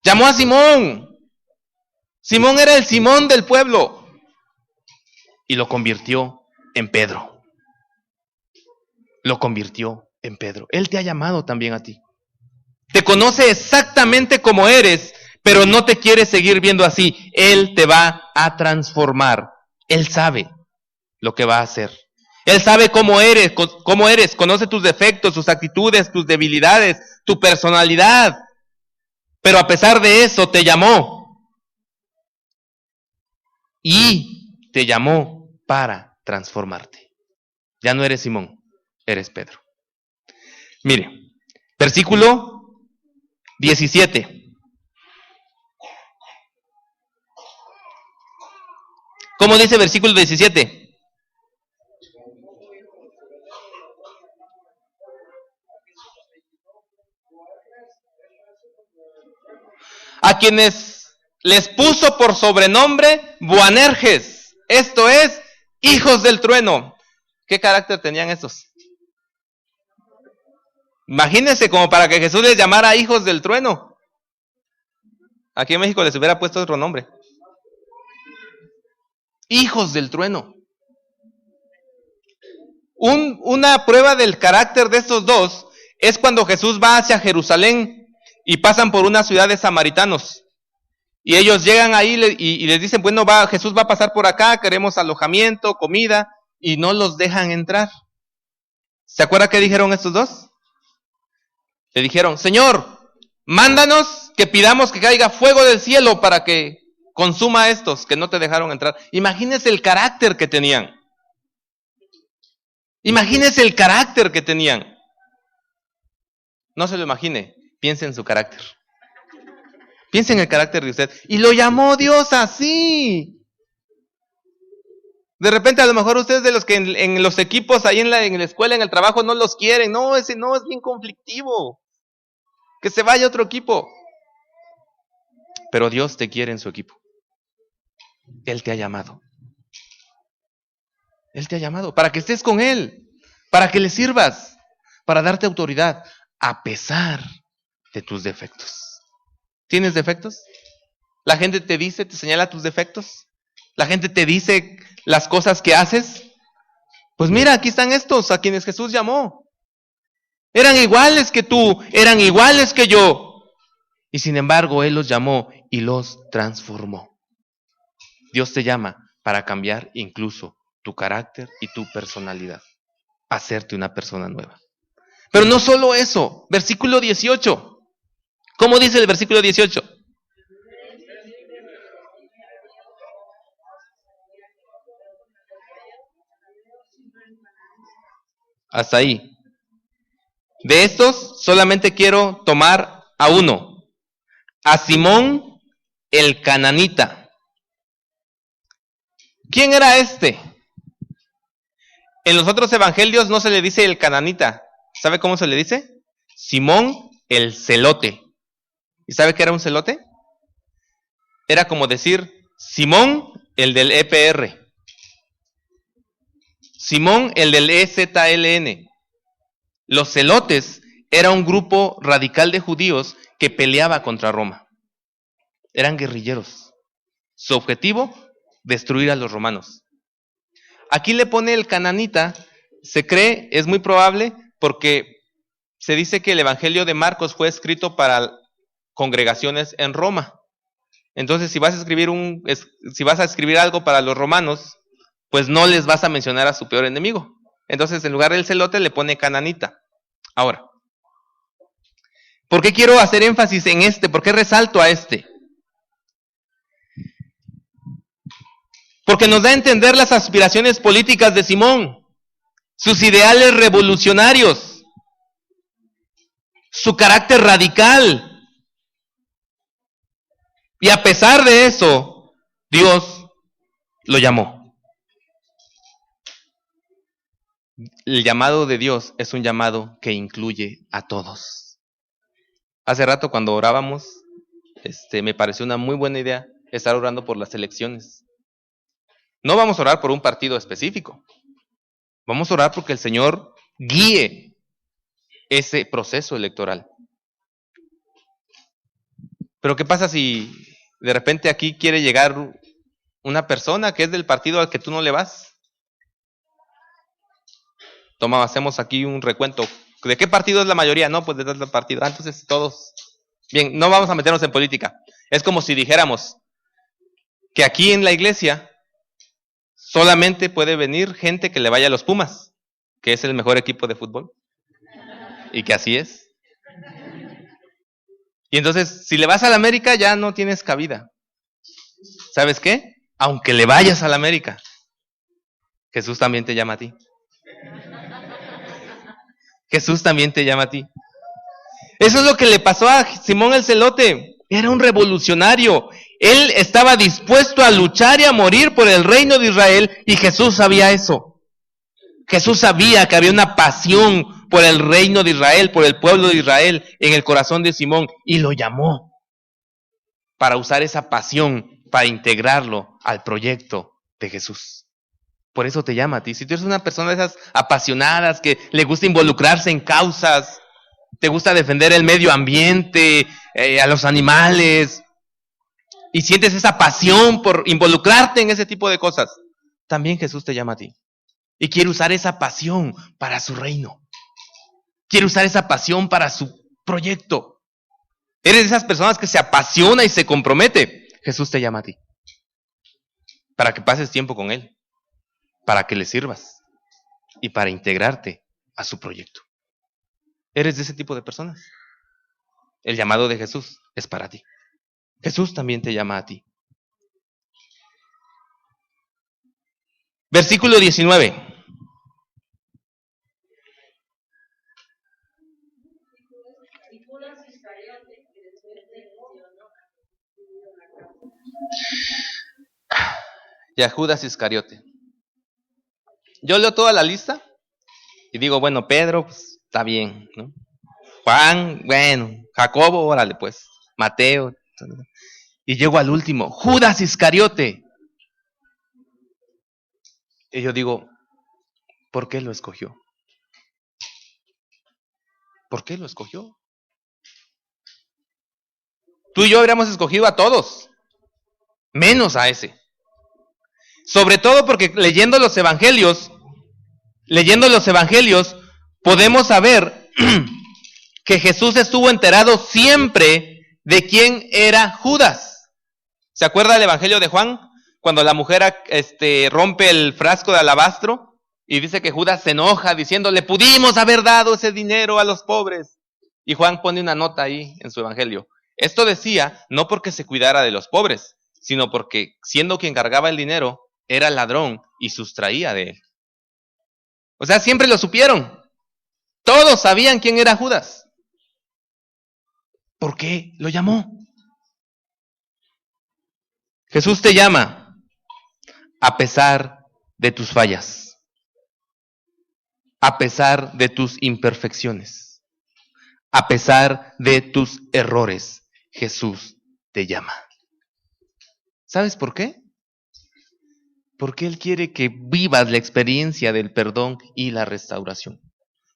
[SPEAKER 1] Llamó a Simón. Simón era el Simón del pueblo. Y lo convirtió en Pedro. Lo convirtió en Pedro. Él te ha llamado también a ti. Te conoce exactamente como eres, pero no te quiere seguir viendo así. Él te va a transformar. Él sabe lo que va a hacer. Él sabe cómo eres, conoce tus defectos, tus actitudes, tus debilidades, tu personalidad. Pero a pesar de eso te llamó. Y te llamó para transformarte. Ya no eres Simón, eres Pedro. Mire, versículo 17. ¿Cómo dice versículo 17? A quienes les puso por sobrenombre Boanerges, esto es, hijos del trueno. ¿Qué carácter tenían estos? Imagínense como para que Jesús les llamara hijos del trueno. Aquí en México les hubiera puesto otro nombre. Hijos del trueno. Una prueba del carácter de estos dos es cuando Jesús va hacia Jerusalén y pasan por una ciudad de samaritanos. Y ellos llegan ahí y les dicen, bueno, Jesús va a pasar por acá, queremos alojamiento, comida, y no los dejan entrar. ¿Se acuerda qué dijeron estos dos? Le dijeron, Señor, mándanos que pidamos que caiga fuego del cielo para que consuma a estos que no te dejaron entrar. Imagínese el carácter que tenían. Imagínese el carácter que tenían. No se lo imagine, piense en su carácter. Piense en el carácter de usted. Y lo llamó Dios así. De repente a lo mejor ustedes de los que en los equipos, ahí en la escuela, en el trabajo, no los quieren. No, ese no, es bien conflictivo. Que se vaya a otro equipo. Pero Dios te quiere en su equipo. Él te ha llamado. Él te ha llamado para que estés con Él, para que le sirvas, para darte autoridad, a pesar de tus defectos. ¿Tienes defectos? ¿La gente te dice, te señala tus defectos? ¿La gente te dice las cosas que haces? Pues mira, aquí están estos a quienes Jesús llamó. Eran iguales que tú, eran iguales que yo. Y sin embargo, Él los llamó y los transformó. Dios te llama para cambiar incluso tu carácter y tu personalidad. Hacerte una persona nueva. Pero no solo eso. Versículo 18. ¿Cómo dice el versículo 18? Hasta ahí. De estos solamente quiero tomar a uno. A Simón el cananita. ¿Quién era este? En los otros evangelios no se le dice el cananita. ¿Sabe cómo se le dice? Simón el celote. ¿Y sabe qué era un celote? Era como decir Simón el del EPR. Simón el del EZLN. Los celotes era un grupo radical de judíos que peleaba contra Roma. Eran guerrilleros. Su objetivo, destruir a los romanos. Aquí le pone el cananita, se cree, es muy probable, porque se dice que el Evangelio de Marcos fue escrito para congregaciones en Roma. Entonces, si vas a escribir algo para los romanos, pues no les vas a mencionar a su peor enemigo. Entonces, en lugar del celote, le pone cananita. Ahora, ¿por qué quiero hacer énfasis en este? ¿Por qué resalto a este? Porque nos da a entender las aspiraciones políticas de Simón, sus ideales revolucionarios, su carácter radical. Y a pesar de eso, Dios lo llamó. El llamado de Dios es un llamado que incluye a todos. Hace rato cuando orábamos, me pareció una muy buena idea estar orando por las elecciones. No vamos a orar por un partido específico. Vamos a orar porque el Señor guíe ese proceso electoral. Pero ¿qué pasa si de repente aquí quiere llegar una persona que es del partido al que tú no le vas? Toma, hacemos aquí un recuento. ¿De qué partido es la mayoría? No, pues de tal partido. Entonces todos. Bien, no vamos a meternos en política. Es como si dijéramos que aquí en la iglesia solamente puede venir gente que le vaya a los Pumas, que es el mejor equipo de fútbol. Y que así es. Y entonces, si le vas a la América, ya no tienes cabida. ¿Sabes qué? Aunque le vayas a la América, Jesús también te llama a ti. Jesús también te llama a ti. Eso es lo que le pasó a Simón el Celote. Era un revolucionario. Él estaba dispuesto a luchar y a morir por el reino de Israel, y Jesús sabía eso. Jesús sabía que había una pasión por el reino de Israel, por el pueblo de Israel en el corazón de Simón, y lo llamó para usar esa pasión, para integrarlo al proyecto de Jesús. Por eso te llama a ti. Si tú eres una persona de esas apasionadas, que le gusta involucrarse en causas, te gusta defender el medio ambiente, a los animales, y sientes esa pasión por involucrarte en ese tipo de cosas, también Jesús te llama a ti. Y quiere usar esa pasión para su reino. Quiere usar esa pasión para su proyecto. Eres de esas personas que se apasiona y se compromete. Jesús te llama a ti. Para que pases tiempo con Él. Para que le sirvas. Y para integrarte a su proyecto. ¿Eres de ese tipo de personas? El llamado de Jesús es para ti. Jesús también te llama a ti. Versículo 19. Y a Judas Iscariote. Yo leo toda la lista y digo, bueno, Pedro, pues, está bien, ¿no? Juan, bueno, Jacobo, órale pues, Mateo. Y llego al último, Judas Iscariote. Y yo digo, ¿por qué lo escogió? ¿Por qué lo escogió? Tú y yo habríamos escogido a todos, menos a ese. Sobre todo porque leyendo los evangelios, podemos saber que Jesús estuvo enterado siempre de quién era Judas. ¿Se acuerda del evangelio de Juan? Cuando la mujer rompe el frasco de alabastro y dice que Judas se enoja diciéndole, pudimos haber dado ese dinero a los pobres. Y Juan pone una nota ahí en su evangelio. Esto decía no porque se cuidara de los pobres, sino porque siendo quien cargaba el dinero, era ladrón y sustraía de él. O sea, siempre lo supieron. Todos sabían quién era Judas. ¿Por qué lo llamó? Jesús te llama a pesar de tus fallas, a pesar de tus imperfecciones, a pesar de tus errores. Jesús te llama. ¿Sabes por qué? Porque Él quiere que vivas la experiencia del perdón y la restauración.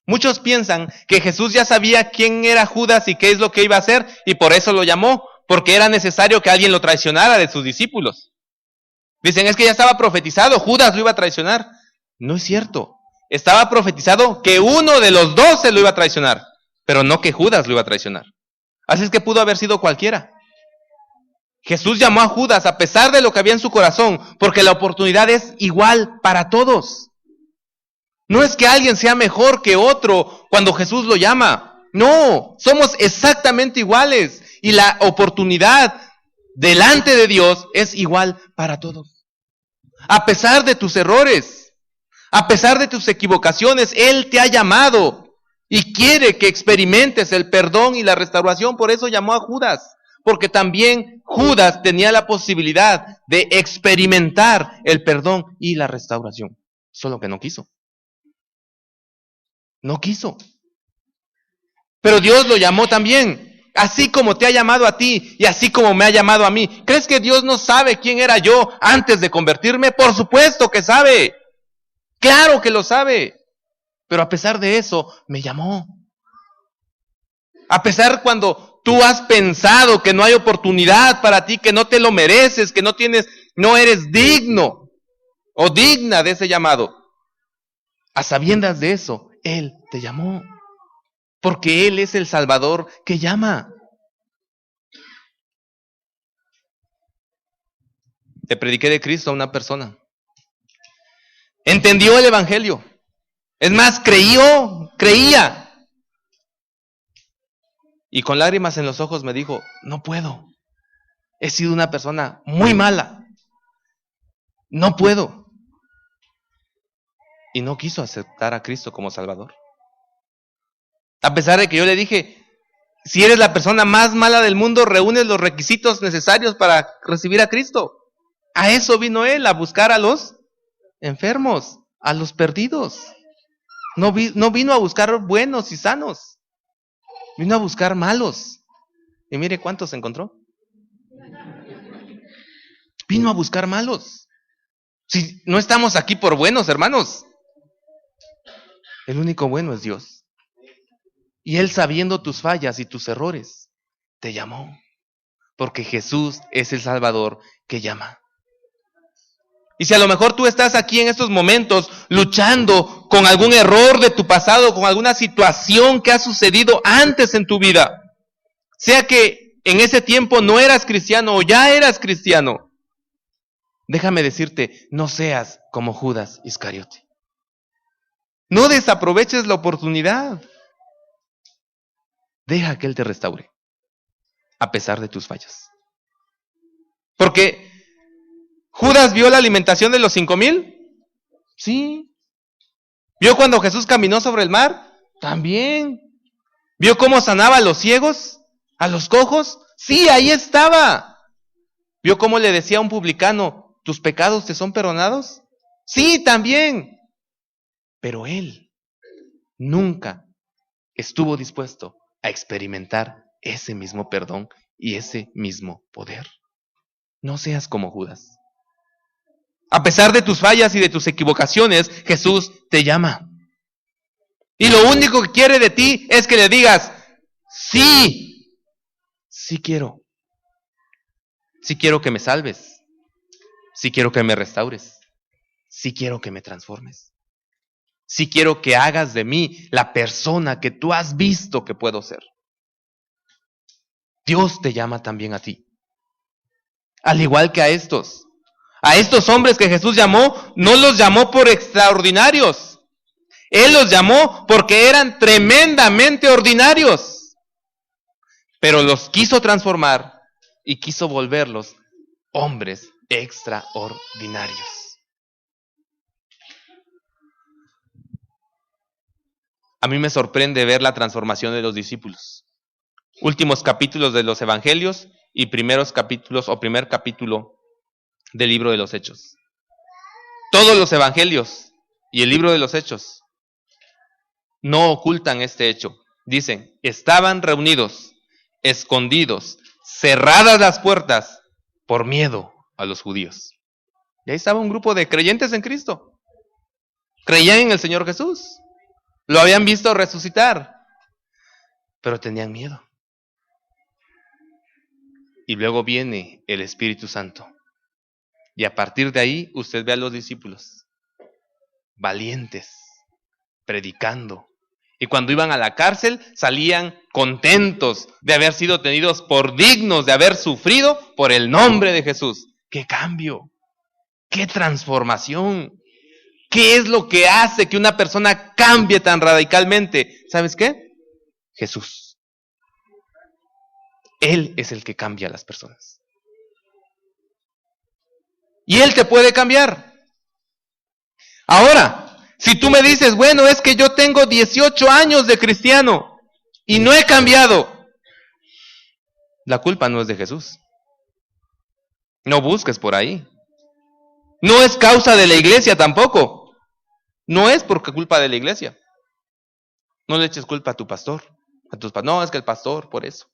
[SPEAKER 1] Muchos piensan que Jesús ya sabía quién era Judas y qué es lo que iba a hacer, y por eso lo llamó, porque era necesario que alguien lo traicionara de sus discípulos. Dicen, es que ya estaba profetizado, Judas lo iba a traicionar. No es cierto. estaba profetizado que uno de los 12 lo iba a traicionar, pero no que Judas lo iba a traicionar. Así es que pudo haber sido cualquiera. Jesús llamó a Judas a pesar de lo que había en su corazón, porque la oportunidad es igual para todos. No es que alguien sea mejor que otro cuando Jesús lo llama. No, somos exactamente iguales. Y la oportunidad delante de Dios es igual para todos. A pesar de tus errores, a pesar de tus equivocaciones, Él te ha llamado y quiere que experimentes el perdón y la restauración. Por eso llamó a Judas, porque también Judas tenía la posibilidad de experimentar el perdón y la restauración. Solo que no quiso. No quiso. Pero Dios lo llamó también, así como te ha llamado a ti y así como me ha llamado a mí. ¿Crees que Dios no sabe quién era yo antes de convertirme? Por supuesto que sabe. Claro que lo sabe. Pero a pesar de eso, me llamó. A pesar cuando tú has pensado que no hay oportunidad para ti, que no te lo mereces, que no eres digno o digna de ese llamado. A sabiendas de eso, Él te llamó. Porque Él es el Salvador que llama. Le prediqué de Cristo a una persona. Entendió el Evangelio. Es más, creía. Y con lágrimas en los ojos me dijo, no puedo. He sido una persona muy mala. No puedo. Y no quiso aceptar a Cristo como Salvador. A pesar de que yo le dije, si eres la persona más mala del mundo, reúnes los requisitos necesarios para recibir a Cristo. A eso vino Él, a buscar a los enfermos, a los perdidos. No vino a buscar buenos y sanos. Vino a buscar malos. Y mire cuántos encontró. Vino a buscar malos. Si no estamos aquí por buenos, hermanos. El único bueno es Dios. Y Él, sabiendo tus fallas y tus errores, te llamó. Porque Jesús es el Salvador que llama. Y si a lo mejor tú estás aquí en estos momentos luchando con algún error de tu pasado, con alguna situación que ha sucedido antes en tu vida, sea que en ese tiempo no eras cristiano o ya eras cristiano, déjame decirte, no seas como Judas Iscariote. No desaproveches la oportunidad. Deja que Él te restaure, a pesar de tus fallas. Porque ¿Judas vio la alimentación de los 5,000? Sí. ¿Vio cuando Jesús caminó sobre el mar? También. ¿Vio cómo sanaba a los ciegos? ¿A los cojos? Sí, ahí estaba. ¿Vio cómo le decía a un publicano, tus pecados te son perdonados? Sí, también. Pero Él nunca estuvo dispuesto a experimentar ese mismo perdón y ese mismo poder. No seas como Judas. A pesar de tus fallas y de tus equivocaciones, Jesús te llama. Y lo único que quiere de ti es que le digas, sí, sí quiero. Sí quiero que me salves. Sí quiero que me restaures. Sí quiero que me transformes. Sí quiero que hagas de mí la persona que tú has visto que puedo ser. Dios te llama también a ti. Al igual que a estos. A estos hombres que Jesús llamó, no los llamó por extraordinarios. Él los llamó porque eran tremendamente ordinarios. Pero los quiso transformar y quiso volverlos hombres extraordinarios. A mí me sorprende ver la transformación de los discípulos. Últimos capítulos de los evangelios y primeros capítulos o primer capítulo del libro de los Hechos. Todos los evangelios y el libro de los Hechos no ocultan este hecho. Dicen, estaban reunidos, escondidos, cerradas las puertas por miedo a los judíos. Y ahí estaba un grupo de creyentes en Cristo. Creían en el Señor Jesús. Lo habían visto resucitar, pero tenían miedo. Y luego viene el Espíritu Santo. Y a partir de ahí, usted ve a los discípulos valientes, predicando. Y cuando iban a la cárcel, salían contentos de haber sido tenidos por dignos, de haber sufrido por el nombre de Jesús. ¡Qué cambio! ¡Qué transformación! ¿Qué es lo que hace que una persona cambie tan radicalmente? ¿Sabes qué? Jesús. Él es el que cambia a las personas. Y Él te puede cambiar. Ahora, si tú me dices, bueno, es que yo tengo 18 años de cristiano y no he cambiado, la culpa no es de Jesús. No busques por ahí. No es causa de la iglesia tampoco. No es por culpa de la iglesia. No le eches culpa a tu pastor. No, es que el pastor, por eso.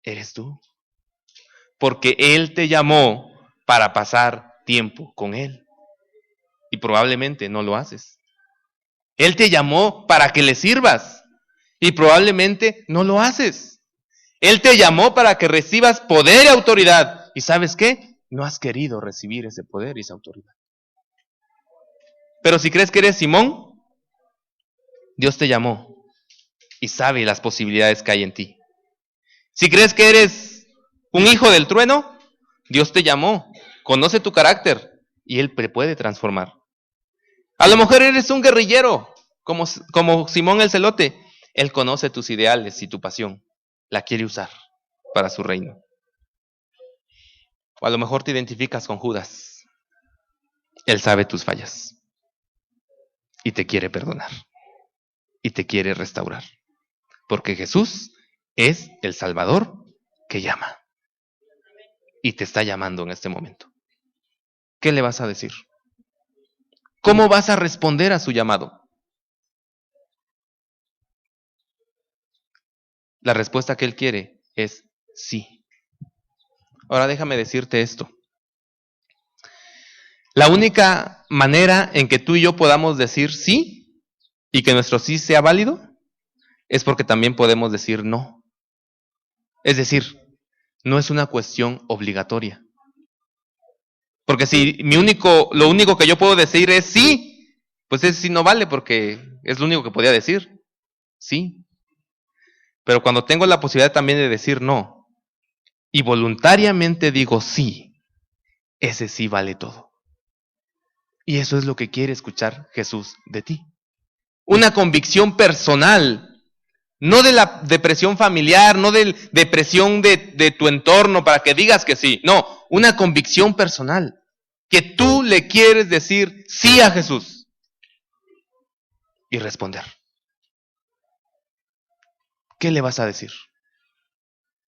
[SPEAKER 1] Eres tú. Porque Él te llamó para pasar tiempo con Él. Y probablemente no lo haces. Él te llamó para que le sirvas. Y probablemente no lo haces. Él te llamó para que recibas poder y autoridad. ¿Y sabes qué? No has querido recibir ese poder y esa autoridad. Pero si crees que eres Simón, Dios te llamó y sabe las posibilidades que hay en ti. Si crees que eres un hijo del trueno, Dios te llamó, conoce tu carácter y Él te puede transformar. A lo mejor eres un guerrillero, como Simón el Celote. Él conoce tus ideales y tu pasión. La quiere usar para su reino. O a lo mejor te identificas con Judas. Él sabe tus fallas. Y te quiere perdonar. Y te quiere restaurar. Porque Jesús es el Salvador que llama. Y te está llamando en este momento. ¿Qué le vas a decir? ¿Cómo vas a responder a su llamado? La respuesta que Él quiere es sí. Ahora déjame decirte esto. La única manera en que tú y yo podamos decir sí y que nuestro sí sea válido es porque también podemos decir no. Es decir, no es una cuestión obligatoria. Porque si lo único que yo puedo decir es sí, pues ese sí no vale porque es lo único que podía decir. Sí. Pero cuando tengo la posibilidad también de decir no y voluntariamente digo sí, ese sí vale todo. Y eso es lo que quiere escuchar Jesús de ti. Una convicción personal, no de la depresión familiar, no de depresión de tu entorno para que digas que sí. No, una convicción personal. Que tú le quieres decir sí a Jesús. Y responder. ¿Qué le vas a decir?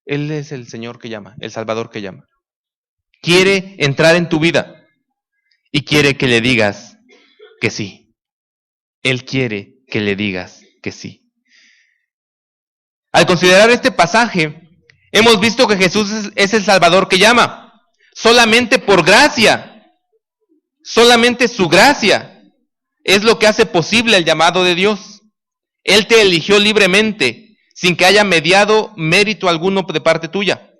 [SPEAKER 1] Él es el Señor que llama, el Salvador que llama. Quiere entrar en tu vida y quiere que le digas que sí. Él quiere que le digas que sí. Al considerar este pasaje, hemos visto que Jesús es el Salvador que llama. Solamente por gracia. Solamente su gracia es lo que hace posible el llamado de Dios. Él te eligió libremente, sin que haya mediado mérito alguno de parte tuya.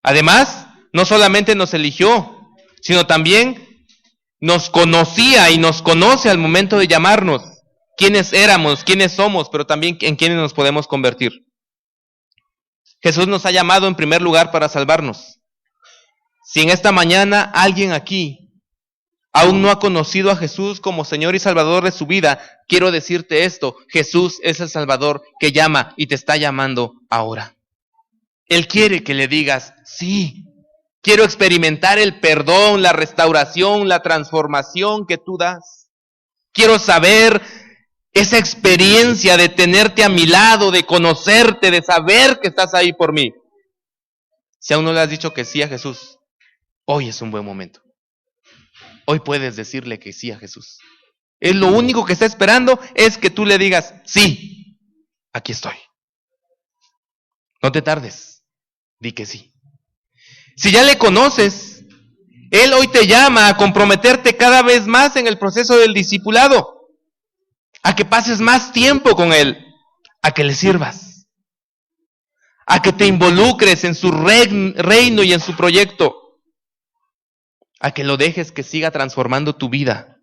[SPEAKER 1] Además, no solamente nos eligió, sino también nos conocía y nos conoce al momento de llamarnos. Quiénes éramos, quiénes somos, pero también en quiénes nos podemos convertir. Jesús nos ha llamado en primer lugar para salvarnos. Si en esta mañana alguien aquí aún no ha conocido a Jesús como Señor y Salvador de su vida, quiero decirte esto: Jesús es el Salvador que llama y te está llamando ahora. Él quiere que le digas sí. Quiero experimentar el perdón, la restauración, la transformación que tú das. Quiero saber esa experiencia de tenerte a mi lado, de conocerte, de saber que estás ahí por mí. Si aún no le has dicho que sí a Jesús, hoy es un buen momento. Hoy puedes decirle que sí a Jesús. Él lo único que está esperando es que tú le digas, sí, aquí estoy. No te tardes, di que sí. Si ya le conoces, Él hoy te llama a comprometerte cada vez más en el proceso del discipulado, a que pases más tiempo con Él, a que le sirvas, a que te involucres en su reino y en su proyecto, a que lo dejes que siga transformando tu vida,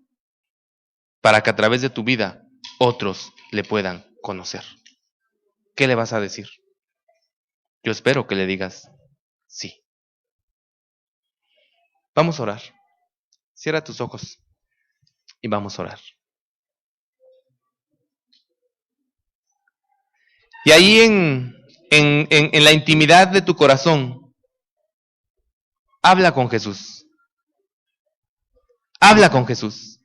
[SPEAKER 1] para que a través de tu vida otros le puedan conocer. ¿Qué le vas a decir? Yo espero que le digas sí. Vamos a orar. Cierra tus ojos y vamos a orar. Y ahí en la intimidad de tu corazón, habla con Jesús. Habla con Jesús.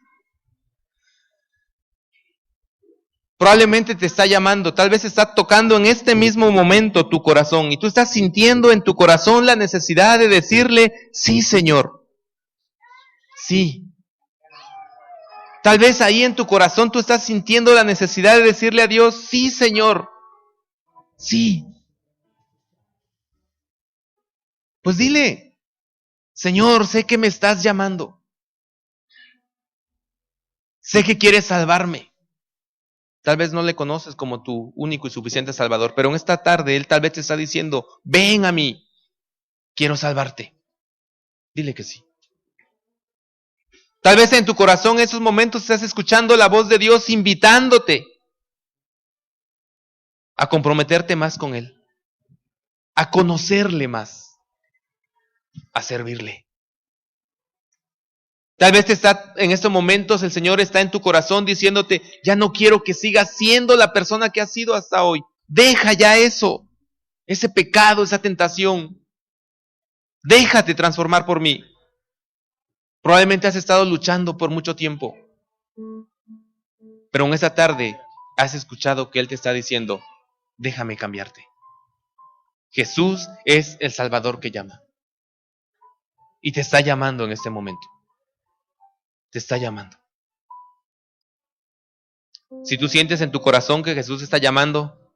[SPEAKER 1] Probablemente te está llamando, tal vez está tocando en este mismo momento tu corazón y tú estás sintiendo en tu corazón la necesidad de decirle, sí, Señor, sí. Tal vez ahí en tu corazón tú estás sintiendo la necesidad de decirle a Dios, sí, Señor, sí. Pues dile, Señor, sé que me estás llamando. Sé que quieres salvarme. Tal vez no le conoces como tu único y suficiente Salvador, pero en esta tarde Él tal vez te está diciendo, ven a mí, quiero salvarte. Dile que sí. Tal vez en tu corazón en esos momentos estás escuchando la voz de Dios invitándote a comprometerte más con Él, a conocerle más, a servirle. Tal vez en estos momentos el Señor está en tu corazón diciéndote, ya no quiero que sigas siendo la persona que has sido hasta hoy. Deja ya eso, ese pecado, esa tentación. Déjate transformar por mí. Probablemente has estado luchando por mucho tiempo, pero en esta tarde has escuchado que Él te está diciendo, déjame cambiarte. Jesús es el Salvador que llama. Y te está llamando en este momento. Te está llamando. Si tú sientes en tu corazón que Jesús está llamando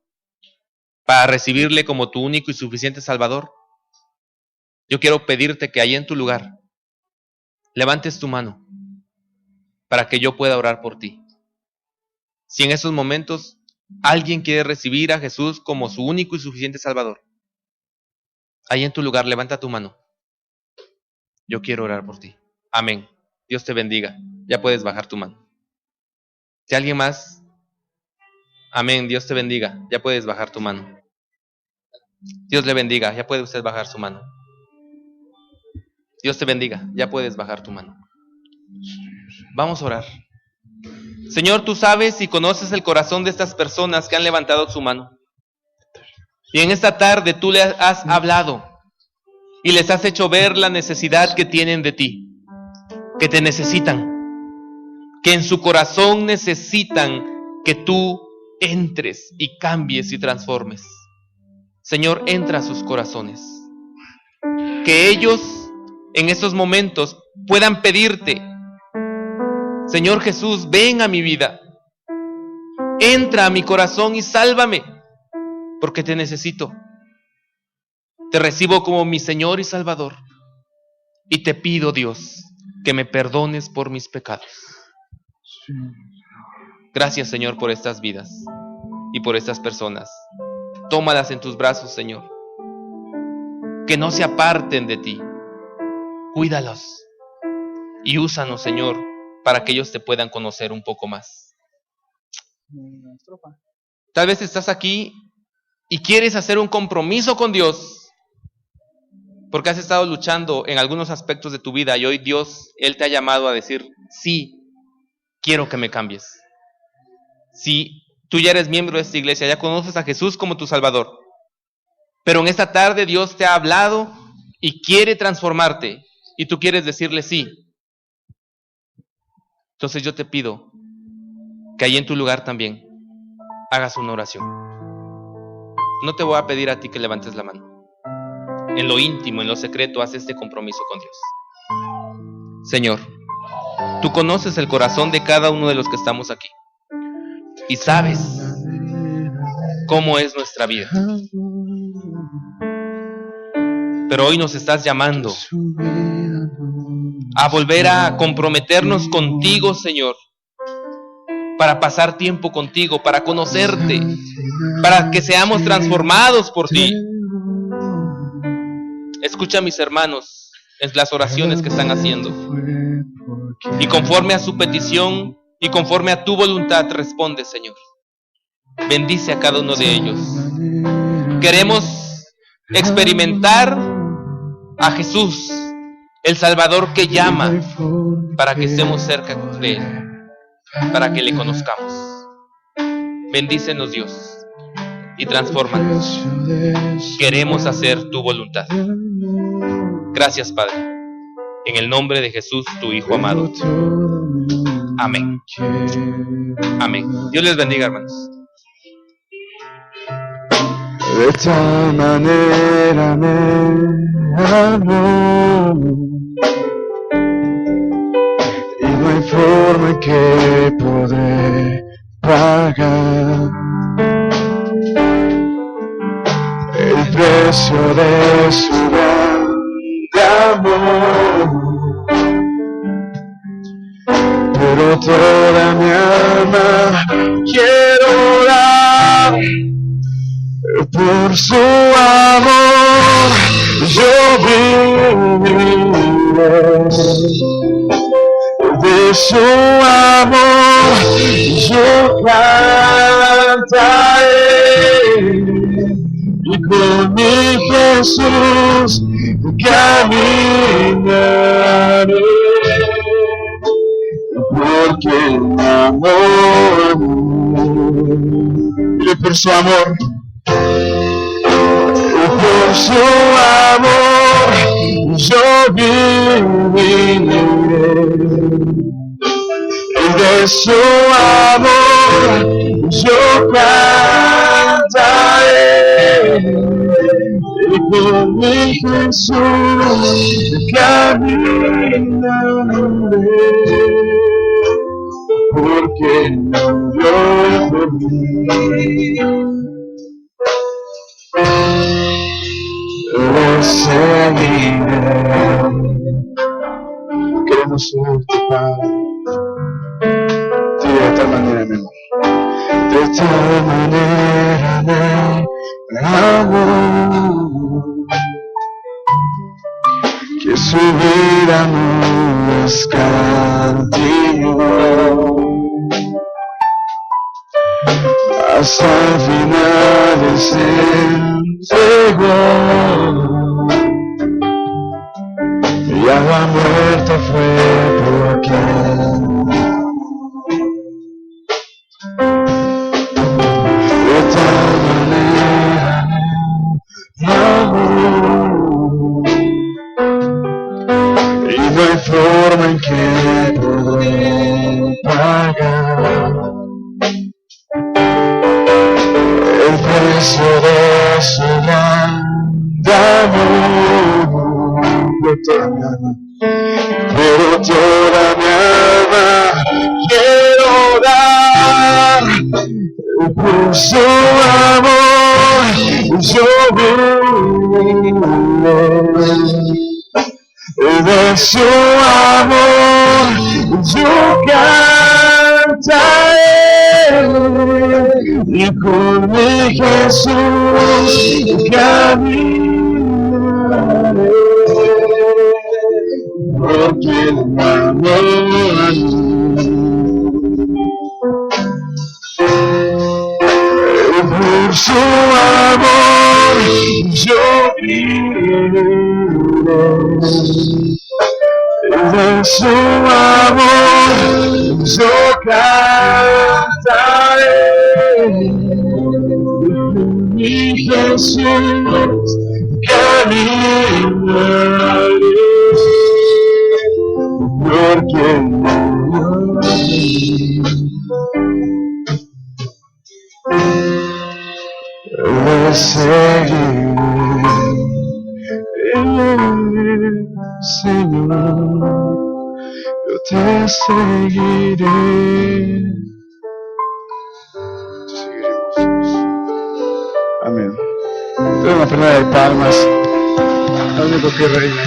[SPEAKER 1] para recibirle como tu único y suficiente Salvador, yo quiero pedirte que ahí en tu lugar levantes tu mano para que yo pueda orar por ti. Si en esos momentos alguien quiere recibir a Jesús como su único y suficiente Salvador, ahí en tu lugar levanta tu mano. Yo quiero orar por ti. Amén. Dios te bendiga. Ya puedes bajar tu mano. Si alguien más, amén, Dios te bendiga. Ya puedes bajar tu mano. Dios le bendiga. Ya puede usted bajar su mano. Dios te bendiga. Ya puedes bajar tu mano. Vamos a orar. Señor, tú sabes y conoces el corazón de estas personas que han levantado su mano. Y en esta tarde tú les has hablado y les has hecho ver la necesidad que tienen de ti, que te necesitan, que en su corazón necesitan que tú entres y cambies y transformes. Señor, entra a sus corazones. Que ellos en estos momentos puedan pedirte, Señor Jesús, ven a mi vida. Entra a mi corazón y sálvame, porque te necesito. Te recibo como mi Señor y Salvador. Y te pido, Dios, que me perdones por mis pecados. Gracias, Señor, por estas vidas y por estas personas. Tómalas en tus brazos, Señor. Que no se aparten de ti. Cuídalos y úsanos, Señor, para que ellos te puedan conocer un poco más. Tal vez estás aquí y quieres hacer un compromiso con Dios porque has estado luchando en algunos aspectos de tu vida y hoy Dios, Él te ha llamado a decir, sí, quiero que me cambies. Si tú ya eres miembro de esta iglesia, ya conoces a Jesús como tu Salvador, pero en esta tarde Dios te ha hablado y quiere transformarte y tú quieres decirle sí. Entonces yo te pido que ahí en tu lugar también hagas una oración. No te voy a pedir a ti que levantes la mano. En lo íntimo, en lo secreto, haz este compromiso con Dios. Señor, tú conoces el corazón de cada uno de los que estamos aquí y sabes cómo es nuestra vida. Pero hoy nos estás llamando a volver a comprometernos contigo, Señor, para pasar tiempo contigo, para conocerte, para que seamos transformados por ti. Escucha a mis hermanos en las oraciones que están haciendo y conforme a su petición, y conforme a tu voluntad responde, Señor. Bendice a cada uno de ellos. Queremos experimentar a Jesús, el Salvador que llama, para que estemos cerca de Él, para que le conozcamos. Bendícenos, Dios, y transfórmanos. Queremos hacer tu voluntad. Gracias, Padre. En el nombre de Jesús, tu Hijo amado. Amén. Amén. Dios les bendiga, hermanos.
[SPEAKER 2] De tal manera me amó, y no hay forma que podré pagar el precio de su grande amor. Pero toda mi alma quiero dar por su amor. Yo viviré de su amor, yo cantaré, y con mi Jesús caminaré, porque me amó. Y por su amor, por su amor, yo viviré. De su amor, yo cantaré, y con mi Jesús caminaré, porque murió por mí. Lo seguiré. Queremos oírte, Padre. De tal manera, mi amor. De tal manera me amó, que su vida no escatimó, hasta el final se entregó, y a la muerte fue por quien. De tal manera me amó, y no hay forma en que podré pagar el precio de su grande amor. Pero toda mi alma quiero dar por su amor, yo viviré. De su amor yo cantaré, y con mi Jesús caminaré, porque me amó a mí. Por su amor yo viviré. De su amor yo cantaré, mi Jesús caminaré, porque no lo seguiré. Señor, yo te seguiré. Amén. Tengo una pena de palmas, lo único que reina.